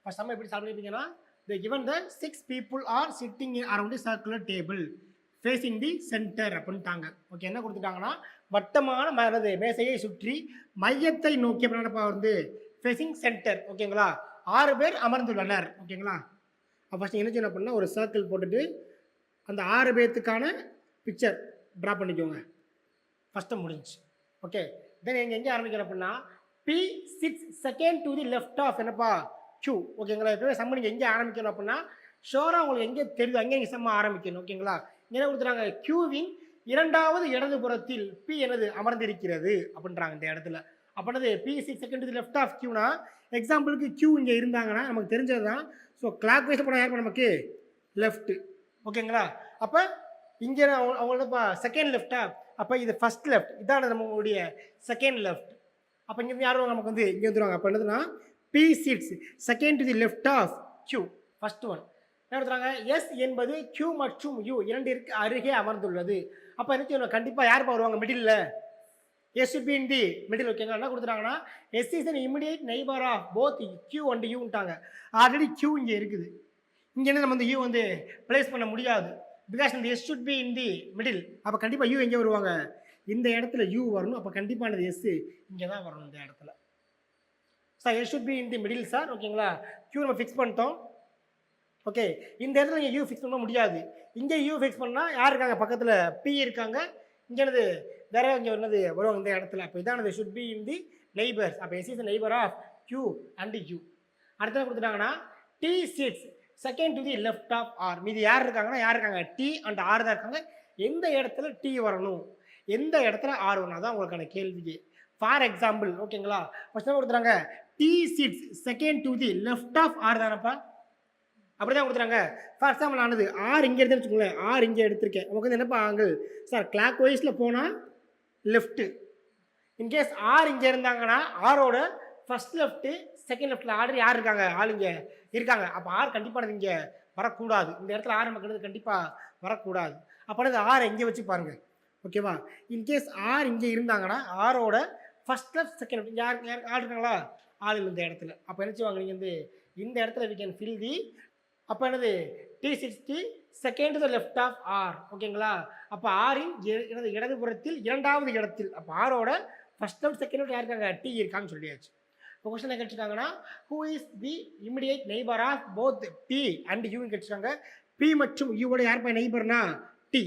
First sum எப்படி solve பண்ணிப்பீங்கன்னா the given the 6 people are sitting around a circular table facing the center அப்படின்ட்டாங்க. Okay, என்ன கொடுத்துட்டாங்கன்னா வட்டமான மேசையை சுற்றி மையத்தை நோக்கி வந்து ஃபேசிங் சென்டர். ஓகேங்களா, 6 பேர் அமர்ந்துள்ளனர். ஓகேங்களா, ஃபர்ஸ்ட் என்ன செய்யணும் அப்படின்னா ஒரு சர்க்கிள் போட்டுட்டு அந்த 6 பேர்த்துக்கான பிக்சர் ட்ரா பண்ணிக்கோங்க. ஃபஸ்ட்டு முடிஞ்சு. ஓகே, தென் எங்கே ஆரம்பிக்கணும் அப்படின்னா P6 second to the left of என்னப்பா Q. ஓகேங்களா, எப்பவுமே சம்ம நீங்கள் எங்கே ஆரம்பிக்கணும் அப்படின்னா ஷோராக உங்களுக்கு எங்கே தெரியுது அங்கே நீங்கள் சம்ம ஆரம்பிக்கணும். ஓகேங்களா, என்ன கொடுத்துறாங்க Qவின் இரண்டாவது இடது புறத்தில் P எனது அமர்ந்திருக்கிறது அப்படின்றாங்க இந்த இடத்துல. அப்படின்னது P6 second to the left of Qனா எக்ஸாம்பிளுக்கு Q இங்கே இருந்தாங்கன்னா நமக்கு தெரிஞ்சது தான். ஸோ கிளாக் வைஸ் போனால் யார் நமக்கு லெஃப்ட்டு. ஓகேங்களா, அப்போ இங்கே அவங்களப்பா செகண்ட் லெஃப்டா, அப்போ இது ஃபர்ஸ்ட் லெஃப்ட், இதான நம்மளுடைய செகண்ட் லெஃப்ட். அப்போ இங்கே யாரும் நமக்கு வந்து இங்கே வந்துடுவாங்க. அப்போ என்னதுன்னா P6 second to the left of Q first one. என்ன கொடுத்துறாங்க S என்பது Q மற்றும் U இரண்டிற்கு அருகே அமர்ந்துள்ளது. அப்போ என்ன செய்யணும், கண்டிப்பாக யார் வருவாங்க middle, S should be in the middle. ஓகேங்களா, என்ன கொடுத்துட்டாங்கன்னா S is an immediate neighbor of both Q and Uன்ட்டாங்க. ஆல்ரெடி Q இங்கே இருக்குது, இங்கே என்ன நம்ம வந்து U வந்து பிளேஸ் பண்ண முடியாது. பிகாஸ் இந்த S should be in the middle. அப்போ கண்டிப்பாக U எங்கே வருவாங்க, இந்த இடத்துல U வரணும். அப்போ கண்டிப்பானது S இங்கே தான் வரணும் இந்த இடத்துல. Sir S should be in the middle sir. ஓகேங்களா, Q நம்ம ஃபிக்ஸ் பண்ணிட்டோம். ஓகே, இந்த இடத்துல நீங்கள் U ஃபிக்ஸ் பண்ண முடியாது. இங்கே U ஃபிக்ஸ் பண்ணால் யார் இருக்காங்க பக்கத்தில், P இருக்காங்க. இங்கே என்னது வேற இங்கே என்னது வருவாங்க இந்த இடத்துல. அப்போ இதானது should be in the neighbors. அப்போ S is the neighbor of Q and U. அடுத்த கொடுத்துட்டாங்கன்னா T6 second to the left of R. மீது யார் இருக்காங்கன்னா யார் இருக்காங்க, T அண்ட் R தான் இருக்காங்க. எந்த இடத்துல T வரணும், எந்த இடத்துல R வரணும், அதான் உங்களுக்கான கேள்வியே. ஃபார் எக்ஸாம்பிள் ஓகேங்களா, ஃபர்ஸ்ட் கொடுத்துறாங்க T6 second to the left of R தானப்பா, அப்படி தான் கொடுத்துறாங்க. ஃபார் எக்ஸாம்பிள் ஆனது R இங்கே எடுத்துன்னு வச்சுக்கோங்களேன், R இங்கே எடுத்திருக்கேன். நமக்கு வந்து என்னப்பா ஆங்கிள் சார் கிளாக் வைஸில் போனால் லெஃப்ட்டு. இன்கேஸ் R இங்கே இருந்தாங்கன்னா ஆரோட ஃபர்ஸ்ட் லெஃப்ட்டு செகண்ட் லெஃப்ட்டில் ஆர்டர் யார் இருக்காங்க, ஆள் இங்கே இருக்காங்க. அப்போ R கண்டிப்பாக இங்கே வரக்கூடாது. இந்த இடத்துல R மக்கள் கண்டிப்பாக வரக்கூடாது. அப்போ R எங்கே வச்சு பாருங்கள். ஓகேவா, இன்கேஸ் R இங்கே இருந்தாங்கன்னா ஆரோட ஃபர்ஸ்ட் லெஃப்ட் செகண்ட் லெஃப்ட் யார் யார் ஆள் இருக்காங்களா, ஆள் இந்த இடத்துல. அப்போ என்ன செய்வாங்க நீங்கள் வந்து இந்த இடத்துல வி கேன் ஃபில் தி. அப்போ என்னது T60 second to left of R. ஓகேங்களா, அப்போ ஆரின் எனது இடதுபுறத்தில் இரண்டாவது இடத்தில். அப்போ ஆரோட ஃபர்ஸ்ட் லெஃப்ட் செகண்ட் லெஃப்ட் யார் இருக்காங்க, T இருக்கான்னு சொல்லியாச்சு. இப்போ கொஸ்டின் கேட்டிருக்காங்கன்னா who is the immediate neighbour of both P and யூன்னு கேட்டிருக்காங்க. P மற்றும் யூவோட யார் போய் நெய்பர்னா T.